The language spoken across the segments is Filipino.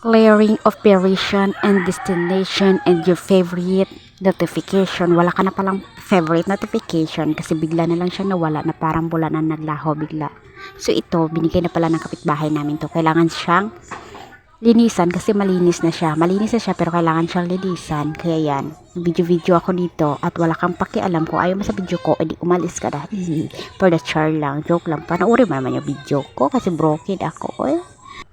clearing operation and destination and your favorite notification. Wala ka na palang favorite notification kasi bigla na lang siya nawala na parang bula na naglaho bigla. So ito, binigay na pala ng kapitbahay namin to. Kailangan siyang linisan kasi malinis na siya. Malinis na siya pero kailangan siyang linisan. Kaya yan, video-video ako dito at wala kang pakialam kung ayaw mo sa video ko, edi umalis ka na. For the char lang, joke lang. Panoorin mo naman yung video ko kasi broken ako.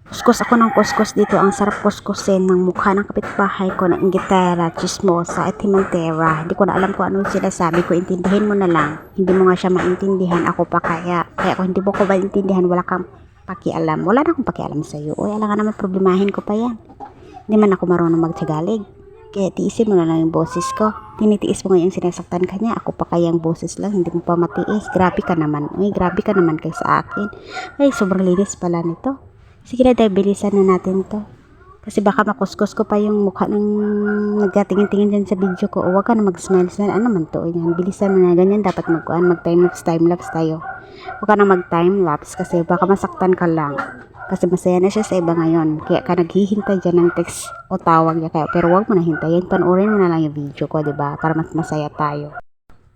Kuskus ako ng kuskus dito. Ang sarap kuskusin ng mukha ng kapitbahay ko na Ingitera, Chismosa at Himantera. Hindi ko na alam kung ano yung sinasabi ko. Intindihin mo na lang. Hindi mo nga siya maintindihan. Ako pa kaya. Kaya kung hindi mo ko maintindihan, wala kang pakialam. Wala na akong pakialam sa'yo. Uy, alam nga naman problemahin ko pa yan. Hindi man ako marunong magtagalig. Kaya tiisin mo na lang yung boses ko. Tinitiis mo nga yung sinasaktan ka niya. Ako pa kayang boses lang. Hindi mo pa matiis. Grabe ka naman. Uy, grabe ka naman kayo sa akin. Ay, sobrang linis pala nito. Sige na, dahil bilisan na natin to. Kasi baka makuskus ko pa yung mukha ng nagkatingin-tingin dyan sa video ko. O wag ka na mag-smile. Ano man to? Yan. Bilisan mo na. Ganyan dapat mag-time-lapse tayo. Huwag ka na mag-time-lapse kasi baka masaktan ka lang. Kasi masaya na siya sa iba ngayon. Kaya ka naghihintay dyan ng text o tawag niya. Pero wag mo na hintayin. Panoorin mo na lang yung video ko, diba? Para mas masaya tayo.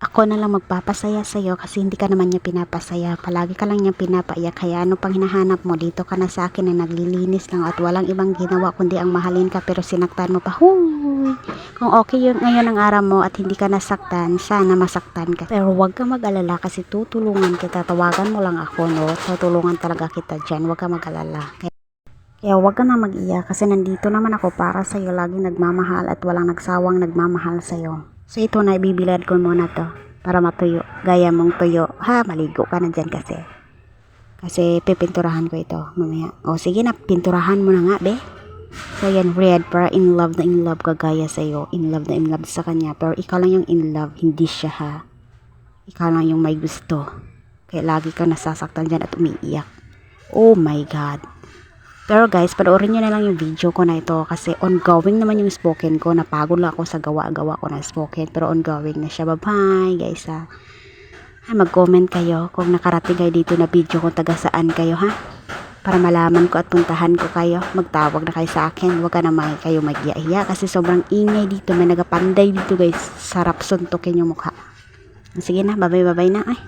Ako na lang magpapasaya sa'yo kasi hindi ka naman niya pinapasaya. Palagi ka lang niya pinapaiyak. Kaya ano pang hinahanap mo? Dito ka na sa akin na naglilinis lang at walang ibang ginawa kundi ang mahalin ka pero sinaktan mo pa. Huy! Kung okay yung ngayon ang araw mo at hindi ka nasaktan, sana masaktan ka. Pero huwag ka mag-alala kasi tutulungan kita. Tawagan mo lang ako, no? Tutulungan talaga kita dyan. Huwag ka mag-alala. Kaya huwag ka na mag-iyak kasi nandito naman ako para sa'yo. Laging nagmamahal at walang nagsawang nagmamahal sa'yo. So ito na, ibibilad ko muna to para matuyo. Gaya mong tuyo. Ha, maligo ka na dyan kasi. Kasi pipinturahan ko ito mamaya. O sige na, pinturahan mo na nga, be. So yan, red para in love ka gaya sa'yo. In love na in love sa kanya. Pero ikaw lang yung in love, hindi siya ha. Ikaw lang yung may gusto. Kaya lagi ka nasasaktan dyan at umiiyak. Oh my God. Pero guys, panoorin nyo na lang yung video ko na ito kasi ongoing naman yung spoken ko. Napagod lang ako sa gawa-gawa ko na spoken pero ongoing na siya. Bye-bye guys ha. Ay, mag-comment kayo kung nakarating kayo dito na video kung taga saan kayo ha. Para malaman ko at puntahan ko kayo. Magtawag na kayo sa akin. Huwag ka naman kayo mag-iya-iya kasi sobrang ingay dito. May nagapanday dito guys. Sarap suntukin yung mukha. Sige na, bye-bye na. Ay.